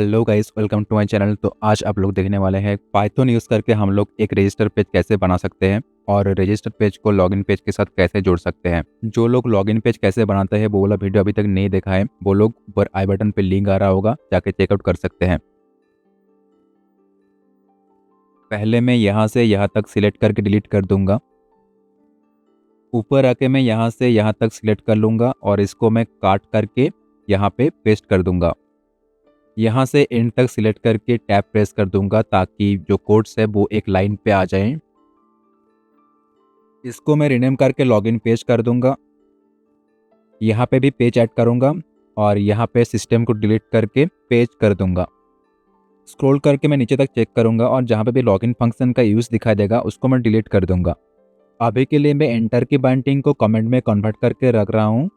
Hello guys, welcome to my channel. तो आज आप लोग देखने वाले हैं पाइथन यूज़ करके हम लोग एक रजिस्टर पेज कैसे बना सकते हैं और रजिस्टर पेज को लॉगिन पेज के साथ कैसे जोड़ सकते हैं। जो लोग लॉगिन पेज कैसे बनाते हैं वो वाला वीडियो अभी तक नहीं देखा है, वो लोग ऊपर आई बटन पे लिंक आ रहा होगा, जाके चेकआउट कर सकते हैं। पहले मैं यहाँ से यहाँ तक सिलेक्ट करके डिलीट कर दूंगा। ऊपर आके मैं यहाँ से यहाँ तक सिलेक्ट कर लूँगा और इसको मैं काट करके यहाँ पे पेस्ट कर दूंगा। यहाँ से एंड तक सिलेक्ट करके टैब प्रेस कर दूंगा ताकि जो कोड्स है वो एक लाइन पे आ जाएं। इसको मैं रीनेम करके लॉगिन पेज कर दूंगा। यहाँ पे भी पेज ऐड करूंगा और यहाँ पे सिस्टम को डिलीट करके पेज कर दूंगा। स्क्रॉल करके मैं नीचे तक चेक करूंगा और जहाँ पे भी लॉगिन फंक्शन का यूज़ दिखाई देगा उसको मैं डिलीट कर दूंगा। अभी के लिए मैं एंटर की बाइंडिंग को कमेंट में कन्वर्ट करके रख रहा हूँ।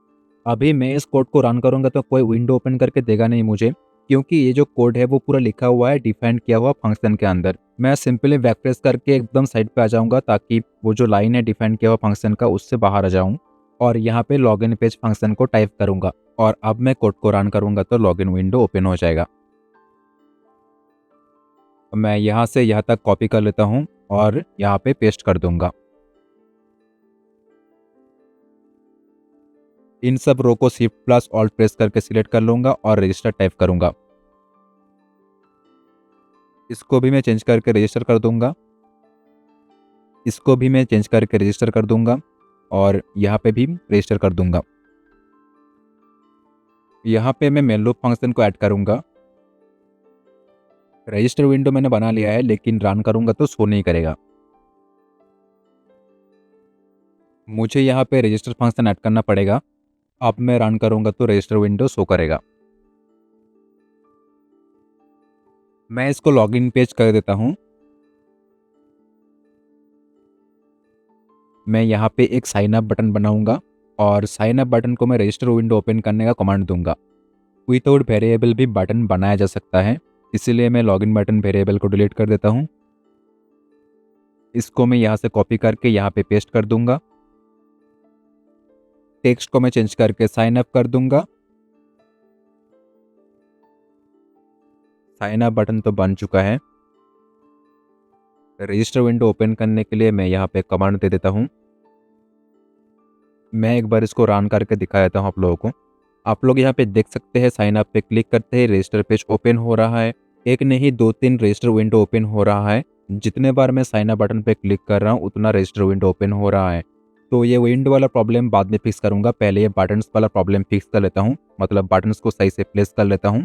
अभी मैं इस कोड को रन करूंगा तो कोई विंडो ओपन करके देगा नहीं मुझे, क्योंकि ये जो कोड है वो पूरा लिखा हुआ है डिफाइन किया हुआ फंक्शन के अंदर। मैं सिंपली बैक प्रेस करके एकदम साइड पे आ जाऊंगा ताकि वो जो लाइन है डिफाइन किया हुआ फंक्शन का उससे बाहर आ जाऊं और यहाँ पे लॉगिन पेज फंक्शन को टाइप करूंगा और अब मैं कोड को रन करूंगा तो लॉगिन विंडो ओपन हो जाएगा। मैं यहाँ से यहाँ तक कॉपी कर लेता हूँ और यहाँ पे पेस्ट कर दूंगा। इन सब रो को शिफ्ट प्लस ऑल्ट प्रेस करके सिलेक्ट कर लूंगा और रजिस्टर टाइप करूंगा। इसको भी मैं चेंज करके रजिस्टर कर दूंगा। इसको भी मैं चेंज करके रजिस्टर कर दूंगा और यहाँ पे भी रजिस्टर कर दूंगा। यहाँ पे मैं मेन लूप फंक्शन को ऐड करूंगा। रजिस्टर विंडो मैंने बना लिया है लेकिन रन करूंगा तो शो नहीं करेगा। मुझे यहाँ पे रजिस्टर फंक्शन ऐड करना पड़ेगा। अब मैं रन करूंगा तो रजिस्टर विंडो शो करेगा। मैं इसको लॉगिन पेज कर देता हूँ। मैं यहाँ पे एक साइन अप बटन बनाऊंगा और साइन अप बटन को मैं रजिस्टर विंडो ओपन करने का कमांड दूंगा। विदाउट वेरिएबल भी बटन बनाया जा सकता है, इसीलिए मैं लॉगिन बटन वेरिएबल को डिलीट कर देता हूँ। इसको मैं यहाँ से कॉपी करके यहाँ पे पेस्ट कर दूंगा। टेक्स्ट को मैं चेंज करके साइन अप कर दूंगा। साइन अप बटन तो बन चुका है। रजिस्टर विंडो ओपन करने के लिए मैं यहाँ पे कमांड दे देता हूँ। मैं एक बार इसको रन करके दिखा देता हूँ आप लोगों को। आप लोग यहाँ पे देख सकते हैं साइन अप पे क्लिक करते ही रजिस्टर पेज ओपन हो रहा है। एक नहीं 2-3 रजिस्टर विंडो ओपन हो रहा है। जितने बार मैं साइन अप बटन पे क्लिक कर रहा हूँ उतना रजिस्टर विंडो ओपन हो रहा है। तो ये विंडो वाला प्रॉब्लम बाद में फिक्स करूंगा, पहले ये बटन्स वाला प्रॉब्लम फिक्स कर लेता हूँ, मतलब बटन्स को सही से प्लेस कर लेता हूँ।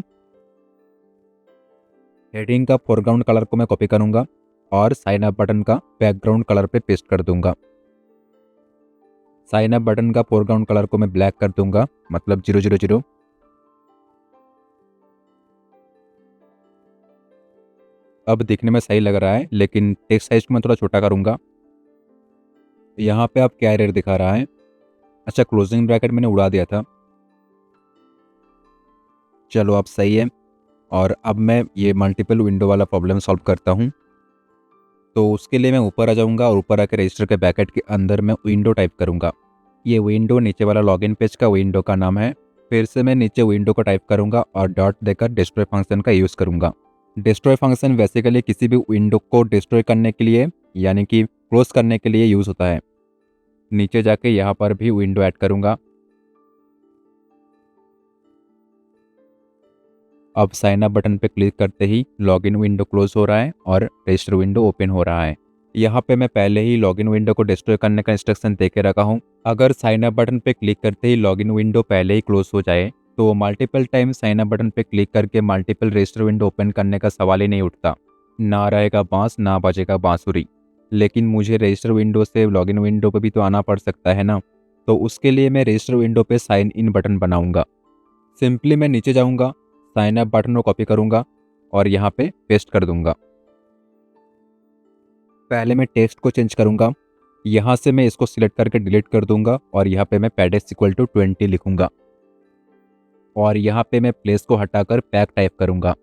हेडिंग का फोरग्राउंड कलर को मैं कॉपी करूंगा और साइन अप बटन का बैकग्राउंड कलर पे पेस्ट कर दूंगा। साइन अप बटन का फोरग्राउंड कलर को मैं ब्लैक कर दूंगा, मतलब 000। अब दिखने में सही लग रहा है लेकिन टेक्स्ट साइज को मैं थोड़ा छोटा करूंगा। यहाँ पे आप क्या एरर दिखा रहा है? अच्छा, क्लोजिंग ब्रैकेट मैंने उड़ा दिया था। चलो अब सही है। और अब मैं ये मल्टीपल विंडो वाला प्रॉब्लम सॉल्व करता हूँ। तो उसके लिए मैं ऊपर आ जाऊँगा और ऊपर आकर रजिस्टर के ब्रैकेट के अंदर मैं विंडो टाइप करूँगा। ये विंडो नीचे वाला लॉगिन पेज का विंडो का नाम है। फिर से मैं नीचे विंडो को टाइप करूँगा और डॉट देकर डिस्ट्रॉय फंक्शन का यूज़ करूँगा। डिस्ट्रॉय फंक्शन बेसिकली किसी भी विंडो को डिस्ट्रॉय करने के लिए, यानी कि क्लोज करने के लिए यूज़ होता है। नीचे जाके यहाँ पर भी विंडो ऐड करूँगा। अब साइन अप बटन पे क्लिक करते ही लॉगिन विंडो क्लोज हो रहा है और रजिस्टर विंडो ओपन हो रहा है। यहाँ पे मैं पहले ही लॉगिन विंडो को डिस्ट्रॉय करने का इंस्ट्रक्शन दे के रखा हूँ। अगर साइन अप बटन पे क्लिक करते ही लॉगिन विंडो पहले ही क्लोज हो जाए तो multiple time sign up button पे क्लिक करके मल्टीपल रजिस्टर विंडो ओपन करने का सवाल ही नहीं उठता। ना रहेगा बांस ना बजेगा बांसुरी। लेकिन मुझे रजिस्टर विंडो से लॉगिन विंडो पे भी तो आना पड़ सकता है ना, तो उसके लिए मैं रजिस्टर विंडो पे साइन इन बटन बनाऊंगा। सिंपली मैं नीचे जाऊंगा, साइन अप बटन को कॉपी करूंगा और यहाँ पे पेस्ट कर दूंगा। पहले मैं टेक्स्ट को चेंज करूंगा। यहाँ से मैं इसको सिलेक्ट करके डिलीट कर दूंगा और यहाँ पे मैं पैडेस इक्वल टू 20 लिखूंगा और यहाँ पे मैं प्लेस को हटाकर पैक टाइप करूंगा।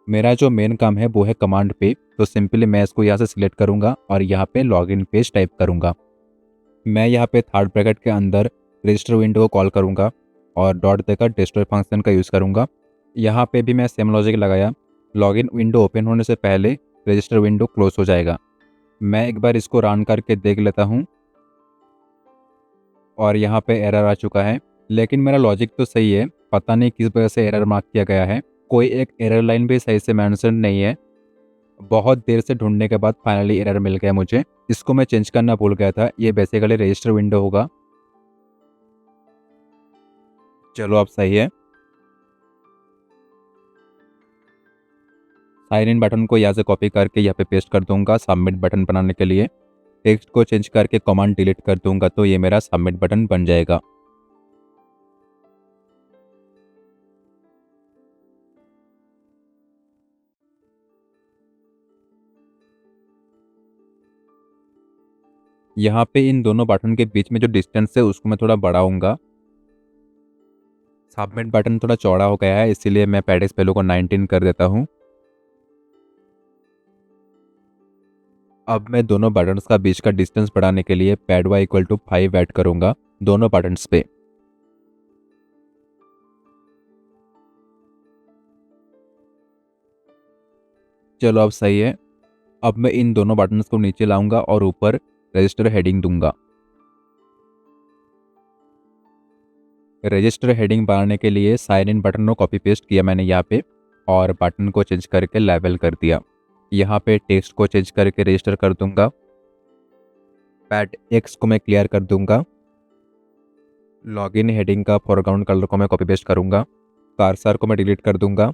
मेरा जो मेन काम है वो है कमांड पे, तो सिंपली मैं इसको यहाँ से सिलेक्ट करूंगा और यहाँ पे लॉगिन पेज टाइप करूंगा। मैं यहाँ पे थर्ड ब्रैकेट के अंदर रजिस्टर विंडो को कॉल करूंगा और डॉट देकर डिस्ट्रॉय फंक्शन का यूज़ करूंगा। यहाँ पे भी मैं सेम लॉजिक लगाया। लॉगिन विंडो ओपन होने से पहले रजिस्टर विंडो क्लोज हो जाएगा। मैं एक बार इसको रन करके देख लेता हूँ और यहाँ पे एरर आ चुका है, लेकिन मेरा लॉजिक तो सही है। पता नहीं किस वजह से एरर मार्क किया गया है। कोई एक एरर लाइन भी सही से मेंशन नहीं है। बहुत देर से ढूंढने के बाद फाइनली एरर मिल गया मुझे। इसको मैं चेंज करना भूल गया था। ये बेसिकली रजिस्टर विंडो होगा। चलो अब सही है। साइन इन बटन को यहाँ से कॉपी करके यहाँ पे पेस्ट कर दूंगा सबमिट बटन बनाने के लिए। टेक्स्ट को चेंज करके कमांड डिलीट कर दूंगा तो ये मेरा सबमिट बटन बन जाएगा। यहाँ पे इन दोनों बटन के बीच में जो डिस्टेंस है उसको मैं थोड़ा बढ़ाऊंगा। सबमिट बटन थोड़ा चौड़ा हो गया है, इसीलिए मैं पैडेक्स वैल्यू को 19 कर देता हूँ। अब मैं दोनों बटन्स का बीच का डिस्टेंस बढ़ाने के लिए pad Y equal to 5 add करूंगा दोनों बटन्स पे। चलो अब सही है। अब मैं इन दोनों बटन्स को नीचे लाऊंगा और ऊपर रजिस्टर हेडिंग दूंगा। रजिस्टर हेडिंग बनाने के लिए साइन इन बटन को कॉपी पेस्ट किया मैंने यहाँ पे और बटन को चेंज करके लेवल कर दिया। यहाँ पे टेक्स्ट को चेंज करके रजिस्टर कर दूंगा। पैड एक्स को मैं क्लियर कर दूंगा। लॉगिन हेडिंग का फोरग्राउंड कलर को मैं कॉपी पेस्ट करूंगा। कर्सर को मैं डिलीट कर दूंगा।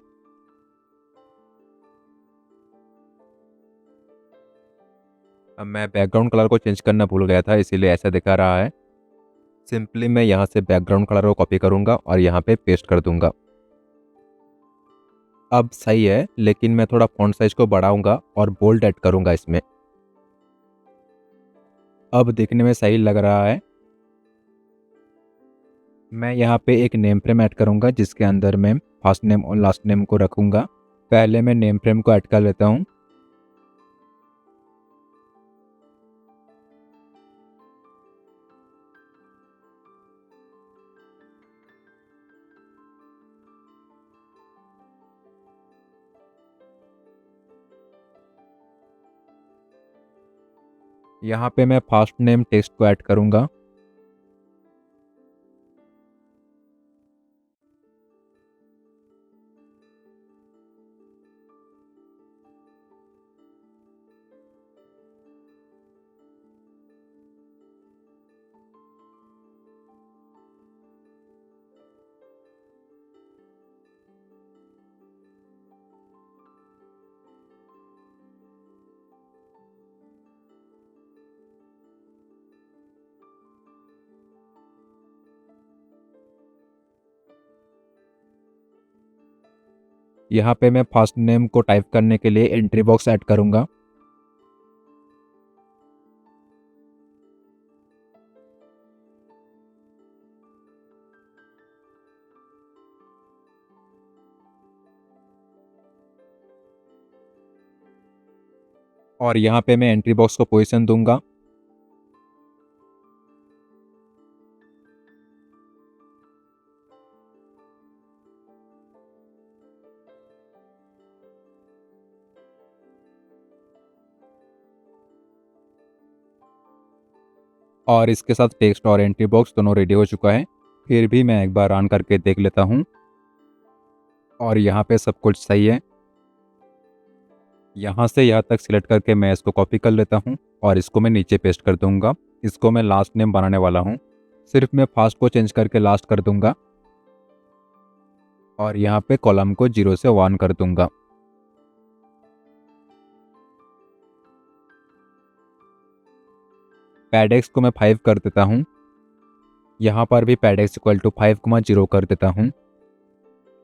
अब मैं बैकग्राउंड कलर को चेंज करना भूल गया था, इसीलिए ऐसा दिखा रहा है। सिंपली मैं यहाँ से बैकग्राउंड कलर को कॉपी करूंगा और यहाँ पे पेस्ट कर दूंगा। अब सही है, लेकिन मैं थोड़ा फॉन्ट साइज को बढ़ाऊंगा और बोल्ड ऐड करूंगा इसमें। अब देखने में सही लग रहा है। मैं यहाँ पे एक नेम फ्रेम ऐड करूंगा जिसके अंदर मैं फर्स्ट नेम और लास्ट नेम को रखूंगा। पहले मैं नेम फ्रेम को ऐड कर लेता हूँ। यहाँ पे मैं फर्स्ट नेम टेक्स्ट को ऐड करूंगा। यहाँ पे मैं फर्स्ट नेम को टाइप करने के लिए एंट्री बॉक्स ऐड करूंगा। और यहाँ पे मैं एंट्री बॉक्स को पोजीशन दूंगा। और इसके साथ टेक्स्ट और एंट्री बॉक्स दोनों रेडी हो चुका है। फिर भी मैं एक बार रन करके देख लेता हूँ और यहाँ पे सब कुछ सही है। यहाँ से यहाँ तक सिलेक्ट करके मैं इसको कॉपी कर लेता हूँ और इसको मैं नीचे पेस्ट कर दूंगा। इसको मैं लास्ट नेम बनाने वाला हूँ। सिर्फ मैं फर्स्ट को चेंज करके लास्ट कर दूंगा और यहाँ पे कॉलम को 0 से 1 कर दूंगा। पैडेक्स को मैं 5 कर देता हूँ। यहाँ पर भी पैडेक्स इक्वल टू 5,0 कर देता हूँ।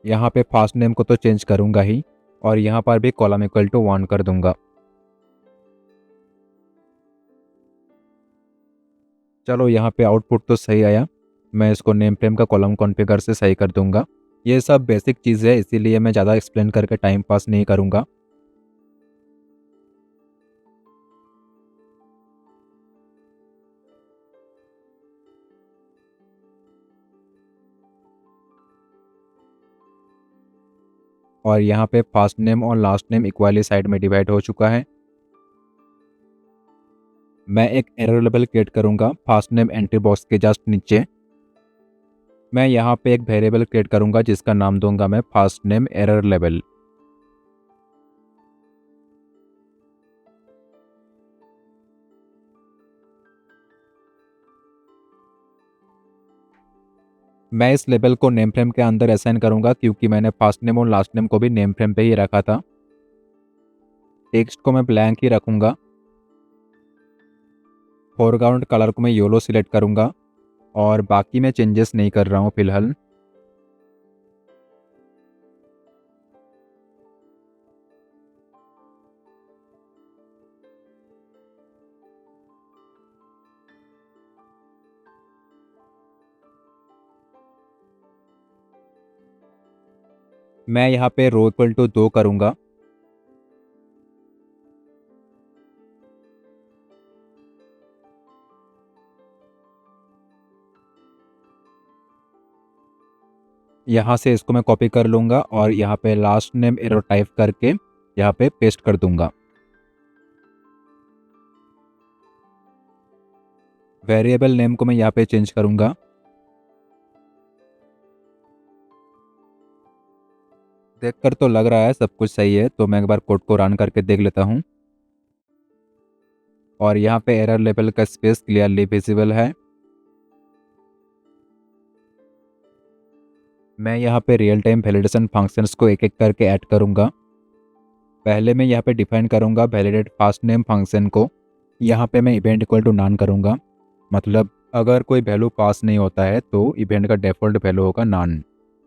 यहाँ पे फर्स्ट नेम को तो चेंज करूँगा ही और यहाँ पर भी कॉलम इक्वल टू 1 कर दूंगा। चलो यहाँ पे आउटपुट तो सही आया। मैं इसको नेम फ्रेम का कॉलम कॉन्फ़िगर से सही कर दूंगा। ये सब बेसिक चीज़ है, इसीलिए मैं ज़्यादा एक्सप्लेन करके टाइम पास नहीं करूँगा। और यहाँ पे फर्स्ट नेम और लास्ट नेम इक्वली साइड में डिवाइड हो चुका है। मैं एक एरर लेबल क्रिएट करूँगा फर्स्ट नेम एंट्री बॉक्स के जस्ट नीचे। मैं यहाँ पे एक वेरिएबल क्रिएट करूँगा जिसका नाम दूंगा मैं फर्स्ट नेम एरर लेबल। मैं इस लेबल को नेम फ्रेम के अंदर असाइन करूँगा क्योंकि मैंने फर्स्ट नेम और लास्ट नेम को भी नेम फ्रेम पे ही रखा था। टेक्स्ट को मैं ब्लैंक ही रखूँगा। फोरग्राउंड कलर को मैं येलो सिलेक्ट करूँगा और बाकी मैं चेंजेस नहीं कर रहा हूँ फिलहाल। मैं यहाँ पे रो इक्वल टू 2 करूँगा। यहाँ से इसको मैं कॉपी कर लूँगा और यहाँ पे लास्ट नेम एरो टाइप करके यहाँ पे पेस्ट कर दूँगा। वेरिएबल नेम को मैं यहाँ पे चेंज करूँगा। देखकर तो लग रहा है सब कुछ सही है, तो मैं एक बार कोड को रन करके देख लेता हूँ। और यहाँ पे एरर लेवल का स्पेस क्लियरली विजिबल है। मैं यहाँ पे रियल टाइम वैलिडेशन फंक्शंस को एक एक करके ऐड करूँगा। पहले मैं यहाँ पे डिफाइन करूँगा वैलिडेट फर्स्ट नेम फंक्शन को। यहाँ पे मैं इवेंट इक्वल टू नॉन करूँगा, मतलब अगर कोई वैल्यू पास नहीं होता है तो इवेंट का डिफ़ॉल्ट वैल्यू होगा नॉन।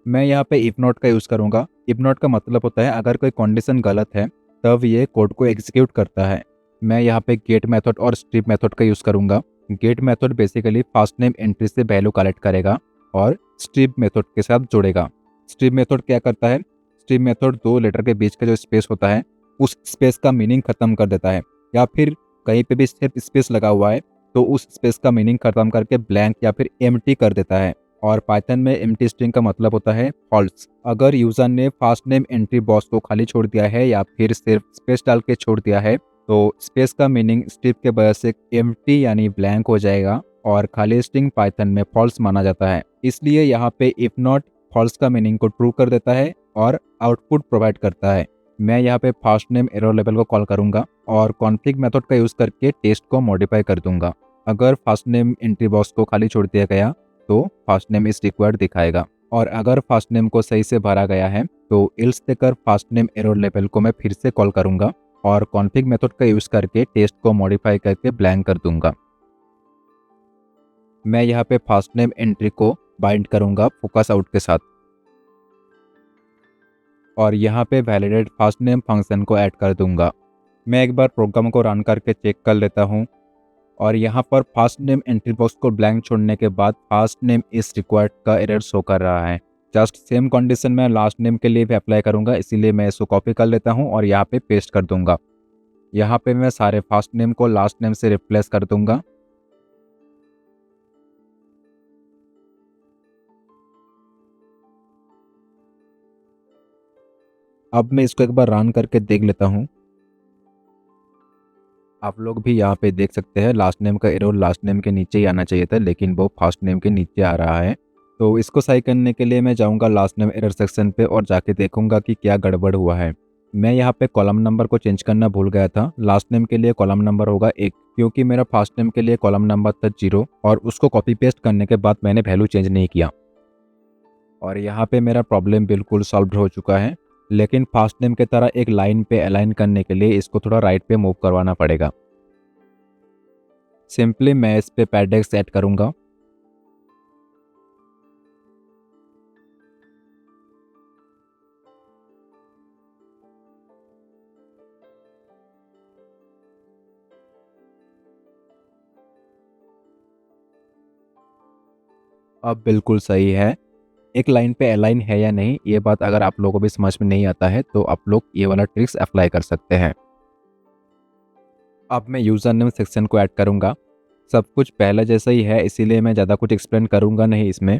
मैं यहाँ पे इफ नॉट का यूज़ करूँगा। इफ नॉट का मतलब होता है अगर कोई कंडीशन गलत है तब ये कोड को एग्जीक्यूट करता है। मैं यहाँ पे गेट मेथड और स्ट्रिप मेथड का यूज़ करूँगा। Get method basically first name entry से वैल्यू कलेक्ट करेगा और स्ट्रिप मेथड के साथ जोड़ेगा। स्ट्रिप मेथड क्या करता है? स्ट्रिप मेथड दो लेटर के बीच का जो स्पेस होता है उस स्पेस का मीनिंग खत्म कर देता है, या फिर कहीं पे भी सिर्फ स्पेस लगा हुआ है तो उस स्पेस का मीनिंग खत्म करके ब्लैंक या फिर एम्प्टी कर देता है। और पाइथन में एम्प्टी स्ट्रिंग का मतलब होता है फॉल्स। अगर यूजर ने फर्स्ट नेम एंट्री बॉक्स को खाली छोड़ दिया है या फिर सिर्फ स्पेस डाल के छोड़ दिया है तो स्पेस का मीनिंग स्ट्रिप के वजह से एम्प्टी यानी ब्लैंक हो जाएगा और खाली स्ट्रिंग पाइथन में फॉल्स माना जाता है। इसलिए यहाँ पे इफ नॉट फॉल्स का मीनिंग को ट्रू कर देता है और आउटपुट प्रोवाइड करता है। मैं यहाँ पे फर्स्ट नेम एरर लेवल को कॉल करूंगा और कॉन्फ्लिक्ट मेथड का यूज करके टेस्ट को मॉडिफाई कर दूंगा। अगर फर्स्ट नेम एंट्री बॉक्स को खाली छोड़ दिया गया तो फर्स्ट नेम इज रिक्वायर्ड दिखाएगा, और अगर फर्स्ट नेम को सही से भरा गया है तो इल्स देकर फर्स्ट नेम एरर लेवल को मैं फिर से कॉल करूंगा और कॉन्फ्लिक्ट मेथड का यूज करके टेस्ट को मॉडिफाई करके ब्लैंक कर दूंगा। मैं यहाँ पे फर्स्ट नेम एंट्री को बाइंड करूंगा फोकस आउट के साथ और यहाँ पे वैलिडेट फर्स्ट नेम फंक्शन को ऐड कर दूंगा। मैं एक बार प्रोग्राम को रन करके चेक कर लेता हूँ और यहाँ पर फर्स्ट नेम एंट्री बॉक्स को ब्लैंक छोड़ने के बाद फर्स्ट नेम इज रिक्वायर्ड का एरर शो कर रहा है। जस्ट सेम कंडीशन मैं लास्ट नेम के लिए भी अप्लाई करूँगा, इसीलिए मैं इसको कॉपी कर लेता हूँ और यहाँ पे पेस्ट कर दूंगा। यहाँ पे मैं सारे फर्स्ट नेम को लास्ट नेम से रिप्लेस कर दूंगा। अब मैं इसको एक बार रन करके देख लेता हूँ। आप लोग भी यहाँ पे देख सकते हैं लास्ट नेम का एरर लास्ट नेम के नीचे ही आना चाहिए था, लेकिन वो फर्स्ट नेम के नीचे आ रहा है। तो इसको सही करने के लिए मैं जाऊँगा लास्ट नेम एरर सेक्शन पे और जाके देखूंगा कि क्या गड़बड़ हुआ है। मैं यहाँ पे कॉलम नंबर को चेंज करना भूल गया था। लास्ट नेम के लिए कॉलम नंबर होगा 1, क्योंकि मेरा फर्स्ट नेम के लिए कॉलम नंबर था 0 और उसको कॉपी पेस्ट करने के बाद मैंने वैल्यू चेंज नहीं किया। और यहाँ पे मेरा प्रॉब्लम बिल्कुल सॉल्व हो चुका है, लेकिन फर्स्ट नेम की तरह एक लाइन पे अलाइन करने के लिए इसको थोड़ा राइट पे मूव करवाना पड़ेगा। सिंपली मैं इस पे पैडेक्स ऐड करूँगा। अब बिल्कुल सही है। एक लाइन पे अलाइन है या नहीं ये बात अगर आप लोगों को भी समझ में नहीं आता है तो आप लोग ये वाला ट्रिक्स अप्लाई कर सकते हैं। अब मैं यूज़र नेम सेक्शन को ऐड करूँगा। सब कुछ पहले जैसा ही है, इसीलिए मैं ज़्यादा कुछ एक्सप्लेन करूँगा नहीं इसमें।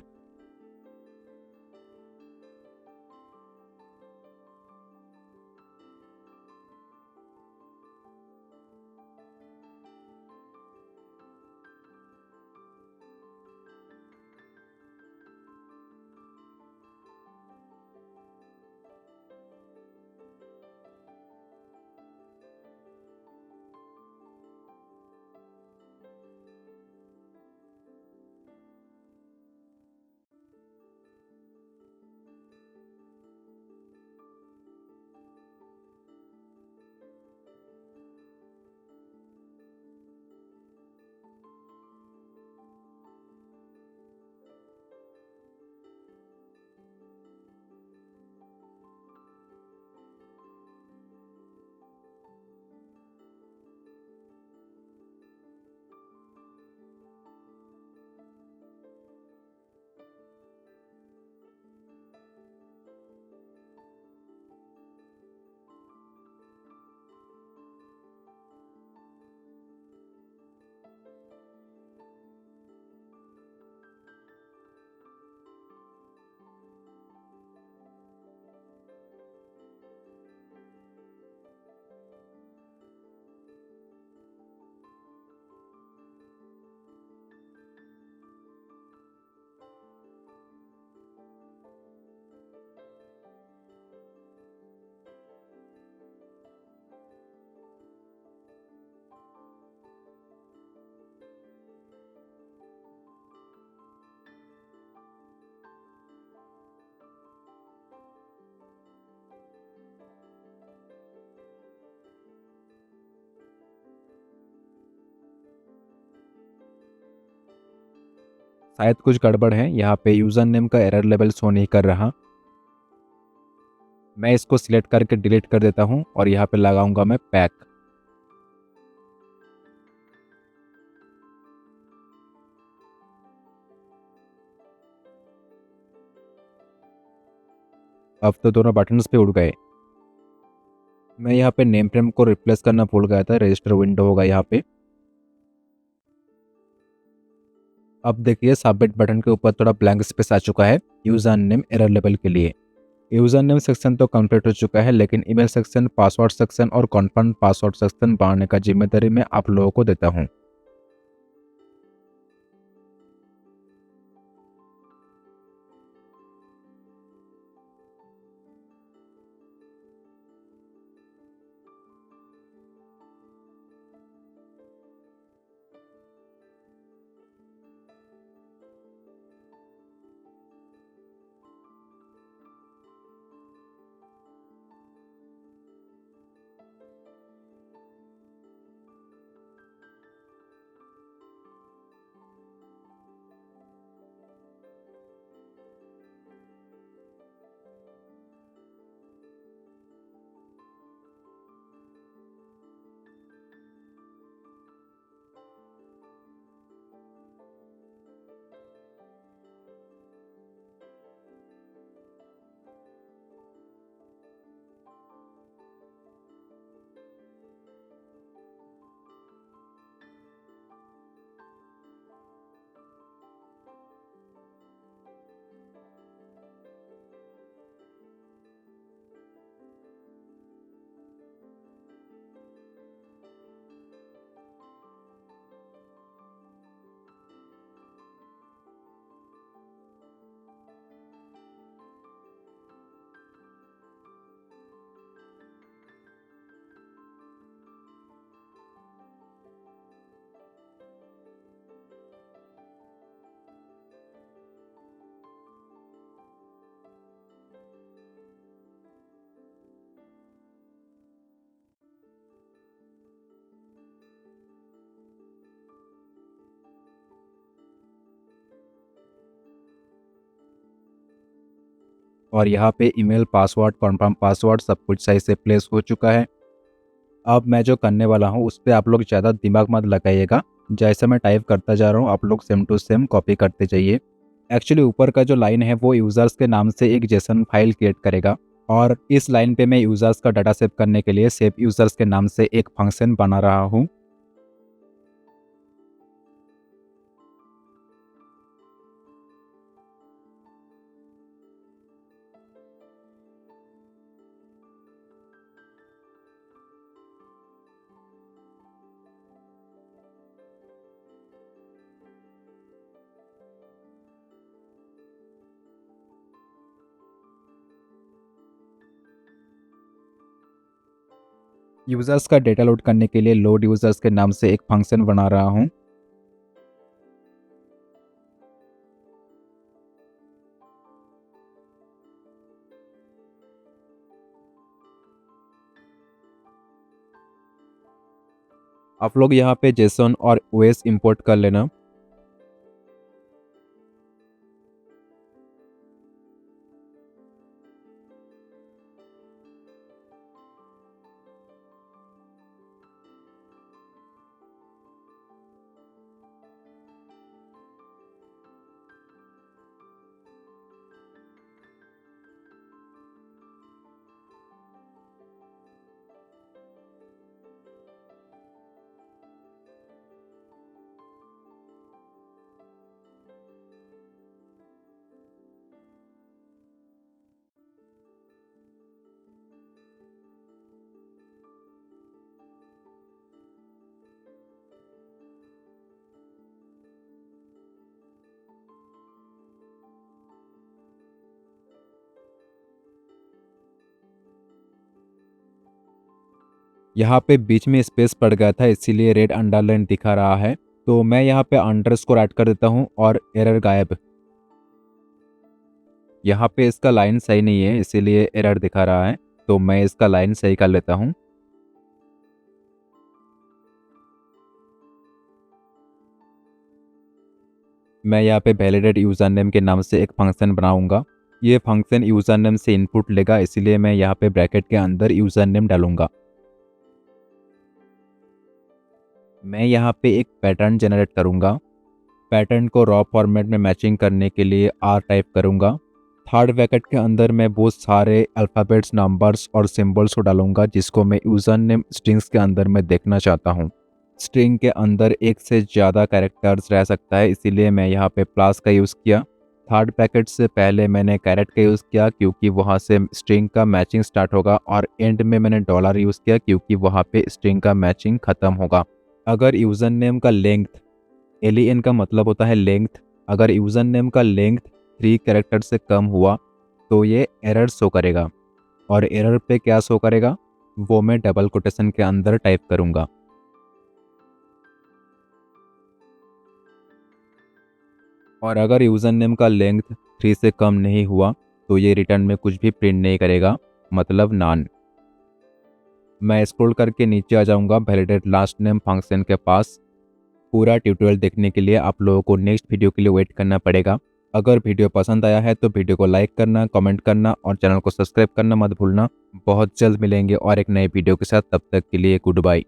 शायद कुछ गड़बड़ है, यहाँ पे यूज़र नेम का एरर लेवल शो नहीं कर रहा। मैं इसको सिलेक्ट करके डिलीट कर देता हूँ और यहाँ पे लगाऊंगा मैं पैक। अब तो दोनों बटन्स पे उड़ गए। मैं यहाँ पे नेम फ्रेम को रिप्लेस करना भूल गया था, रजिस्टर विंडो होगा यहाँ पे। अब देखिए सबमिट बटन के ऊपर थोड़ा ब्लैंक स्पेस आ चुका है यूज़र नेम एरर लेवल के लिए। यूज़र नेम सेक्शन तो कंप्लीट हो चुका है, लेकिन ईमेल सेक्शन, पासवर्ड सेक्शन और कॉन्फर्म पासवर्ड सेक्शन बनाने का जिम्मेदारी मैं आप लोगों को देता हूँ। और यहाँ पे ईमेल, पासवर्ड, कॉन्फर्म पासवर्ड सब कुछ सही से प्लेस हो चुका है। अब मैं जो करने वाला हूँ उस पर आप लोग ज़्यादा दिमाग मत लगाइएगा। जैसे मैं टाइप करता जा रहा हूँ आप लोग सेम टू सेम कॉपी करते जाइए। एक्चुअली ऊपर का जो लाइन है वो यूज़र्स के नाम से एक जेसन फाइल क्रिएट करेगा, और इस लाइन पे मैं यूज़र्स का डाटा सेव करने के लिए सेव यूज़र्स के नाम से एक फंक्शन बना रहा हूँ। यूज़र्स का डेटा लोड करने के लिए लोड यूज़र्स के नाम से एक फंक्शन बना रहा हूँ। आप लोग यहाँ पे जेसन और ओएस इंपोर्ट कर लेना। यहाँ पे बीच में स्पेस पड़ गया था इसीलिए रेड अंडरलाइन दिखा रहा है, तो मैं यहाँ पे अंडरस्कोर ऐड कर देता हूँ और एरर गायब। यहाँ पे इसका लाइन सही नहीं है इसीलिए एरर दिखा रहा है, तो मैं इसका लाइन सही कर लेता हूँ। मैं यहाँ पे वैलिडेट यूज़र नेम के नाम से एक फंक्शन बनाऊंगा। ये फंक्शन यूज़र नेम से इनपुट लेगा, इसलिए मैं यहाँ पे ब्रैकेट के अंदर यूज़र नेम डालूंगा। मैं यहाँ पे एक पैटर्न जनरेट करूँगा। पैटर्न को रॉ फॉर्मेट में मैचिंग करने के लिए R टाइप करूँगा। थर्ड ब्रैकेट के अंदर मैं वो सारे अल्फ़ाबेट्स, नंबर्स और सिंबल्स को डालूंगा जिसको मैं यूज़र नेम स्ट्रिंग्स के अंदर मैं देखना चाहता हूँ। स्ट्रिंग के अंदर एक से ज़्यादा कैरेक्टर्स रह सकता है, इसीलिए मैं यहाँ पे प्लस का यूज़ किया। थर्ड ब्रैकेट से पहले मैंने कैरेट का यूज़ किया क्योंकि वहाँ से स्ट्रिंग का मैचिंग स्टार्ट होगा, और एंड में मैंने डॉलर यूज़ किया क्योंकि वहाँ पे स्ट्रिंग का मैचिंग ख़त्म होगा। अगर यूज़र नेम का लेंथ, LEN का मतलब होता है लेंथ, अगर यूज़र नेम का लेंथ 3 कैरेक्टर से कम हुआ तो ये एरर शो करेगा, और एरर पे क्या शो करेगा वो मैं डबल कोटेशन के अंदर टाइप करूँगा। और अगर यूज़र नेम का लेंथ 3 से कम नहीं हुआ तो ये रिटर्न में कुछ भी प्रिंट नहीं करेगा, मतलब नॉन। मैं स्क्रॉल करके नीचे आ जाऊँगा वैलिडेट लास्ट नेम फंक्शन के पास। पूरा ट्यूटोरियल देखने के लिए आप लोगों को नेक्स्ट वीडियो के लिए वेट करना पड़ेगा। अगर वीडियो पसंद आया है तो वीडियो को लाइक करना, कमेंट करना और चैनल को सब्सक्राइब करना मत भूलना। बहुत जल्द मिलेंगे और एक नए वीडियो के साथ, तब तक के लिए गुड बाय।